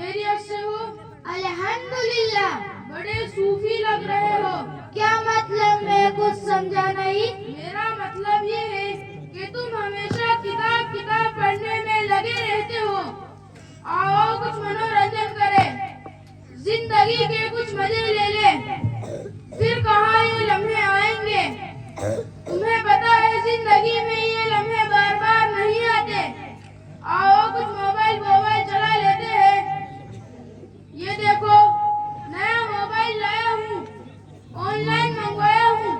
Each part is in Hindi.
खैरियत से हो? अल्हम्दुलिल्लाह। बड़े सूफी लग रहे हो। क्या मतलब? मैं कुछ समझा नहीं। मेरा मतलब ये है कि तुम हमेशा किताब किताब पढ़ने में लगे रहते हो। आओ कुछ मनोरंजन करें, जिंदगी के कुछ मजे ले ले, फिर कहाँ ये लम्हे आएंगे। तुम्हें पता है जिंदगी में ये लम्हे बार बार नहीं आते। आओ कुछ मोबाइल चला लेते हैं। ये देखो, नया मोबाइल लाया हूँ, ऑनलाइन मंगवाया हूँ।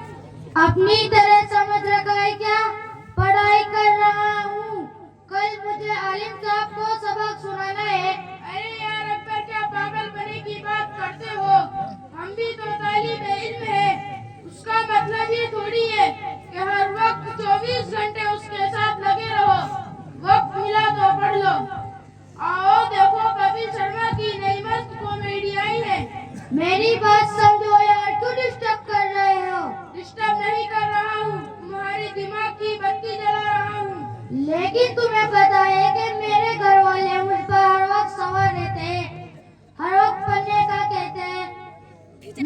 अपनी तरह समझ रखा है क्या? पढ़ाई कर रहा हूँ, कल मुझे आलिम साहब को सबक सुनाना है। अरे यार, अब पर क्या पागल बने की बात करते हो? हम भी तो तालिब इल्म है। उसका मतलब ये थोड़ी है कि हर वक्त 24 घंटे उसके साथ लगे रहो। वक्त मिला तो पढ़ लो। आओ देखो, कपिल शर्मा की नई मस्त कॉमेडी आई है। मेरी बात समझो यार, क्यों डिस्टर्ब कर रहे हो? डिस्टर्ब नहीं कर रहा हूँ, तुम्हारे दिमाग की बत्ती जला रहा हूँ। लेकिन तुम्हें पता है कि मेरे घर वाले मुझ पर हर वक्त सवार रहते हैं, हर वक्त पढ़ने का कहते हैं।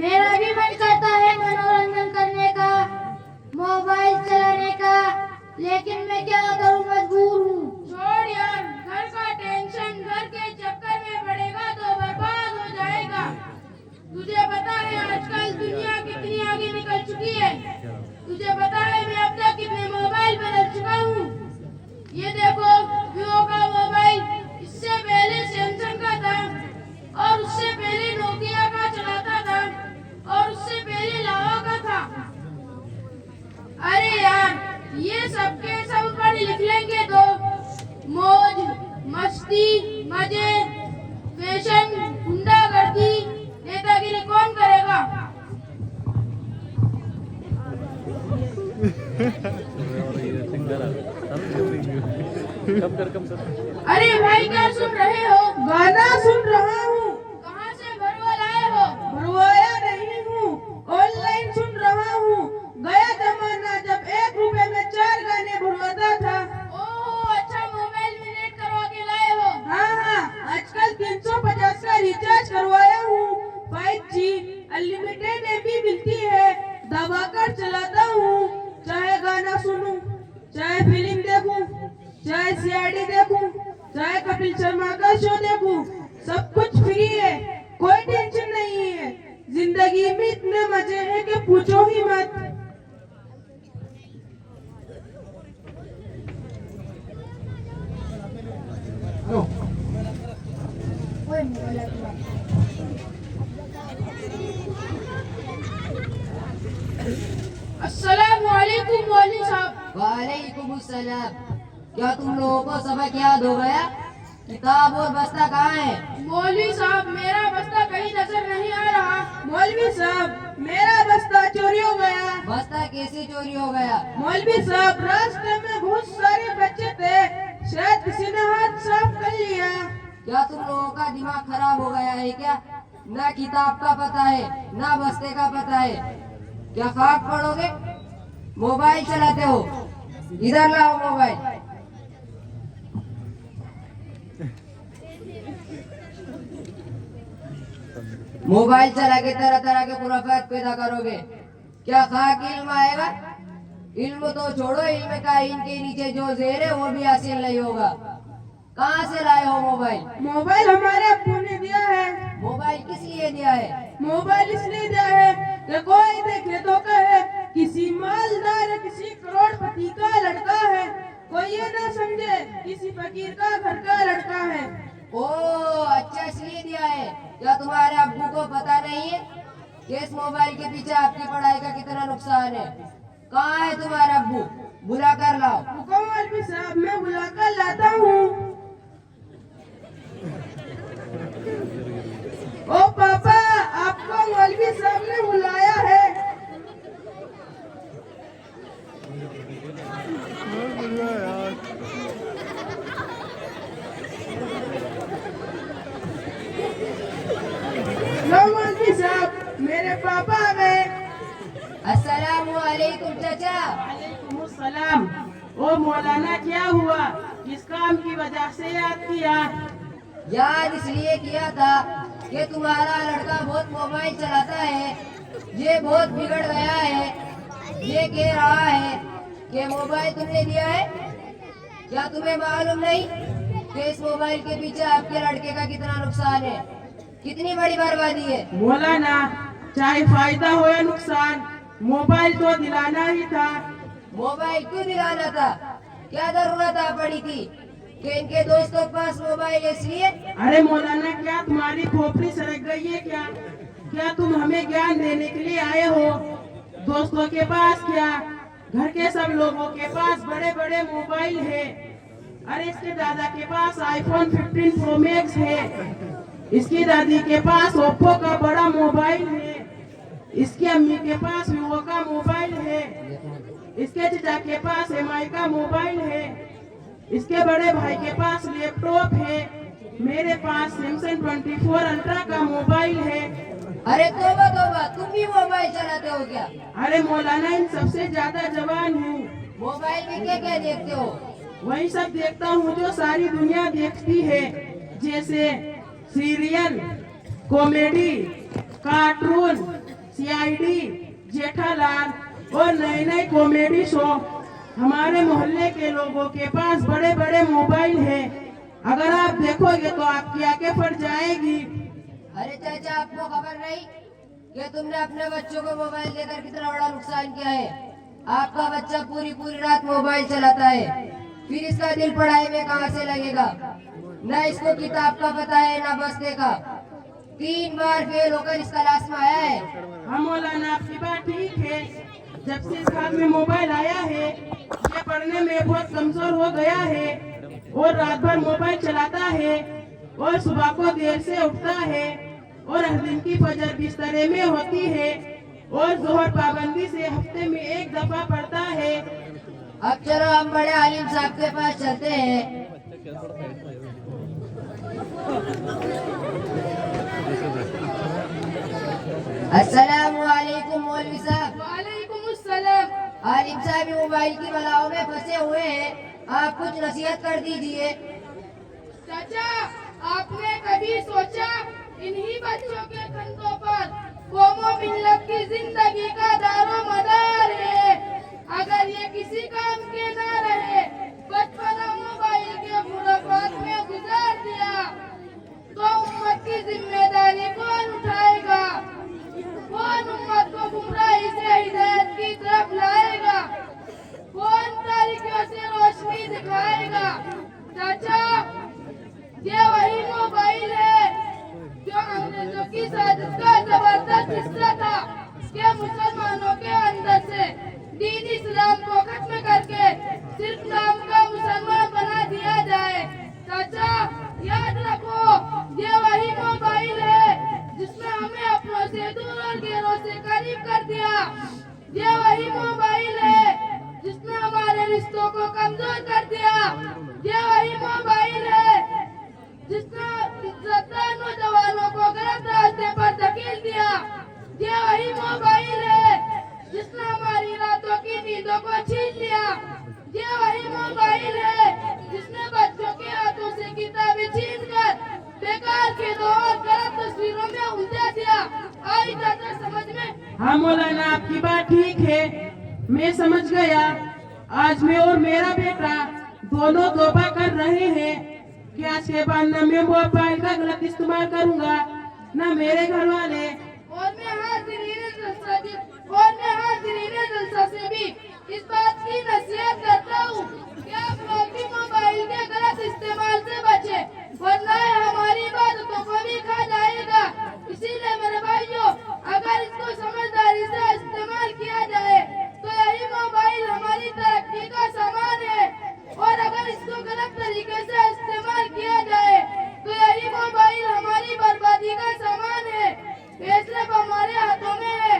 मेरा भी मन करता है मनोरंजन करने का, मोबाइल चलाने का, लेकिन मैं क्या करूं, मजबूर हूँ। छोड़ यार, घर का टेंशन घर के चक्कर में पड़ेगा तो बर्बाद हो जाएगा। तुझे पता है आजकल दुनिया कितनी आगे निकल चुकी है? तुझे पता है मैं अब तक कितने मोबाइल बदल चुका हूँ? ये देखो, वीवो का मोबाइल, इससे पहले सैमसंग का था, और उससे पहले नोकिया का चलाता था, और उससे पहले लावा का था। अरे यार, ये सब के सब पढ़ लिख लेंगे तो मौज मस्ती मजे फैशन गुंडागर्दी नेतागिरी कौन करेगा? अरे भाई, क्या सुन रहे हो? गाना सुन रहा हूँ। कहाँ से भरवा लाए हो? भरवाया नहीं हूँ, ऑनलाइन सुन रहा हूँ। गया जमाना जब 1 रुपए में 4 गाने भरवाता था। ओह, अच्छा, मोबाइल में नेट करवा के लाए हो? हाँ, आजकल 350 का रिचार्ज करवाया हूँ। 5G अनलिमिटेड एमबी मिलती है, दबाकर चलाता हूँ। चाहे गाना सुनूं, चाहे फिल्म देखूं, चाहे सीआईडी देखूं, चाहे कपिल शर्मा का शो देखूं, सब कुछ फ्री है, कोई टेंशन नहीं है। जिंदगी में इतने मजे हैं कि पूछो ही मत। अस्सलाम वालेकुम मौलवी साहब। वालेकुम सलाम। क्या तुम लोगों को सबक याद हो गया? किताब और बस्ता कहाँ है? मौलवी साहब, मेरा बस्ता कहीं नजर नहीं आ रहा। मौलवी साहब, मेरा बस्ता चोरी हो गया। बस्ता कैसे चोरी हो गया? मौलवी साहब, रास्ते में बहुत सारे बच्चे थे, शायद किसी ने हाथ साफ कर लिया। क्या तुम लोगों का दिमाग खराब हो गया है क्या? ना किताब का पता है, ना बस्ते का पता है। क्या खाक पढ़ोगे? मोबाइल चलाते हो? इधर लाओ मोबाइल। मोबाइल चला के तरह तरह के खुराफात पैदा करोगे। क्या खाक इल्म आएगा? इल्म तो छोड़ो, इल्म का इनके नीचे जो जेर है वो भी हासिल नहीं होगा। कहाँ से लाए हो मोबाइल? मोबाइल हमारे अब्बू ने दिया है। मोबाइल किस लिए दिया है? मोबाइल इसलिए दिया है कि कोई देखे तो कहे किसी मालदार किसी करोड़पति का लड़का है, कोई ये ना समझे किसी फकीर का घर का लड़का है। ओ अच्छा, इसलिए दिया है। क्या तुम्हारे अब्बू को पता नहीं है कि इस मोबाइल के पीछे आपकी पढ़ाई का कितना नुकसान है? कहाँ है तुम्हारा अब्बू? बुला कर लाओ। हुक्म मौलवी साहब, मैं बुला कर लाता हूँ। ओ पापा, आपको मौलवी साहब ने बुलाया है। लो मौलवी साहब, मेरे पापा आ गए। अस्सलामु अलैकुम चाचा। वालेकुम सलाम। ओ मौलाना, क्या हुआ? किस काम की वजह से याद किया? याद इसलिए किया था कि तुम्हारा लड़का बहुत मोबाइल चलाता है, ये बहुत बिगड़ गया है। ये कह रहा है कि मोबाइल तुमने दिया है, क्या तुम्हें मालूम नहीं कि इस मोबाइल के पीछे आपके लड़के का कितना नुकसान है, कितनी बड़ी बर्बादी है। मौलाना, चाहे फायदा हो या नुकसान, मोबाइल तो दिलाना ही था। मोबाइल क्यों दिलाना था? क्या जरूरत आ पड़ी थी कि इनके दोस्तों के पास मोबाइल है इसलिए? अरे मौलाना, क्या तुम्हारी खोपड़ी सरक गई है क्या? क्या तुम हमें ज्ञान देने के लिए आए हो? दोस्तों के पास क्या, घर के सब लोगों के पास बड़े बड़े मोबाइल है। अरे इसके दादा के पास आईफोन 15 प्रो मैक्स है, इसकी दादी के पास ओप्पो का बड़ा मोबाइल है, इसकी अम्मी के पास वीवो का मोबाइल है, इसके चचा के पास एमआई का मोबाइल है, इसके बड़े भाई के पास लैपटॉप है, मेरे पास सैमसंग 24 अल्ट्रा का मोबाइल है। अरे तोबा तोबा, तुम भी मोबाइल चलाते हो क्या? अरे मौलाना, इन सबसे ज्यादा जवान हूँ। मोबाइल में क्या क्या देखते हो? वही सब देखता हूँ जो सारी दुनिया देखती है, जैसे serial, comedy, cartoon, CID, Jethalal और नए नए कॉमेडी शो। हमारे मोहल्ले के लोगों के पास बड़े बड़े मोबाइल है, अगर आप देखोगे तो आपकी आंखें फट जाएगी। अरे चाचा, आपको खबर नहीं कि तुमने अपने बच्चों को मोबाइल देकर कितना बड़ा नुकसान किया है? आपका बच्चा पूरी पूरी रात मोबाइल चलाता है, फिर इसका दिल पढ़ाई में कहाँ से लगेगा? न इसको किताब का पता है न बस्ते का। 3 बार फेल होकर इस क्लास में आया है। हाँ मौलाना, आपकी बात ठीक है। जब से इस हाथ में मोबाइल आया है, ये पढ़ने में बहुत कमजोर हो गया है और रात भर मोबाइल चलाता है और सुबह को देर से उठता है और हर दिन की फजर बिस्तरे में होती है और जोहर पाबंदी से हफ्ते में 1 दफा पढ़ता है। अब चलो हम बड़े आलिम साहब के पास चलते हैं। अस्सलामु अलैकुम मौलवी साहब। वालेकुम अस्सलाम। आलिम साहब मोबाइल की बलाओं में फंसे हुए हैं, आप कुछ नसीहत कर दीजिए। चाचा, आपने कभी सोचा इन्हीं बच्चों के कंधों पर कौमों मिल्लत की जिंदगी का दारो मदार है। अगर ये किसी काम के ना रहे, बचपना मोबाइल के खुराफात में गुजार दिया, तो उम्मत की जिम्मेदारी कौन उठाएगा? कौन उम्मत को गुमराही से हिदायत की तरफ लाएगा? कौन तारीखियों से रोशनी दिखाएगा? चाचा, ये वही मोबाइल है जो अंग्रेजों की साजिश का जबरदस्त हिस्सा था कि मुसलमानों के अंदर से दीन इस्लाम को खत्म करके सिर्फ नाम का मुसलमान बना दिया जाए। चाचा, याद रखो, ये वही मोबाइल है जिसने हमें अपनों से दूर और गैरों से करीब कर दिया। ये वही मोबाइल है जिसने हमारे रिश्तों को कमजोर कर दिया। ये वही मोबाइल है जिसने इज्जतदार नौजवानों को गलत रास्ते पर धकेल दिया। ये वही मोबाइल है जिसने हमारी रातों की नींदों को छीन लिया। ये वही मोबाइल है जिसने बच्चों के हाथों से किताबें छीनकर बेकार खेलों और गलत तस्वीरों में उलझा दिया। आई चाचा समझ में? हाँ मौलाना, आपकी बात ठीक है, मैं समझ गया। आज मैं और मेरा बेटा दोनों तौबा कर रहे हैं कि आज के बाद न मैं मोबाइल का गलत इस्तेमाल करूंगा, न मेरे घर वाले। और मैं जलसा से भी इस बात की नसीहत करता हूँ कि आप लोग भी मोबाइल के गलत इस्तेमाल से बचे, वरना हमारी इबादतों को भी खा जाएगा। इसीलिए मेरे भाइयों, अगर इसको समझदारी से इस्तेमाल किया जाए तो यही मोबाइल हमारी तरक्की का सामान है, और अगर इसको गलत तरीके से इस्तेमाल किया जाए तो यही मोबाइल हमारी बर्बादी का सामान है। फैसला हमारे हाथों में है।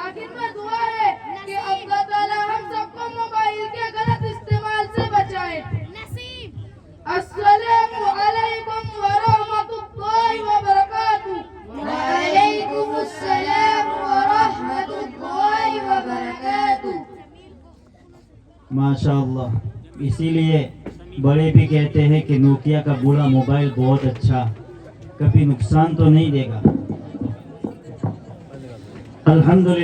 आखिर में दुआ है कि अल्लाह ताला हम सबको मोबाइल के गलत इस्तेमाल से बचाए। अस्सलामु अलैकुम व रहमतुल्लाहि व बरकातुहू। वालेकुम अस्सलाम व रहमतुल्लाहि व बरकातुहू। माशाअल्लाह। इसीलिए बड़े भी कहते हैं कि नोकिया का बूढ़ा मोबाइल बहुत अच्छा, कभी नुकसान तो नहीं देगा। अल्हम्दुलिल्लाह।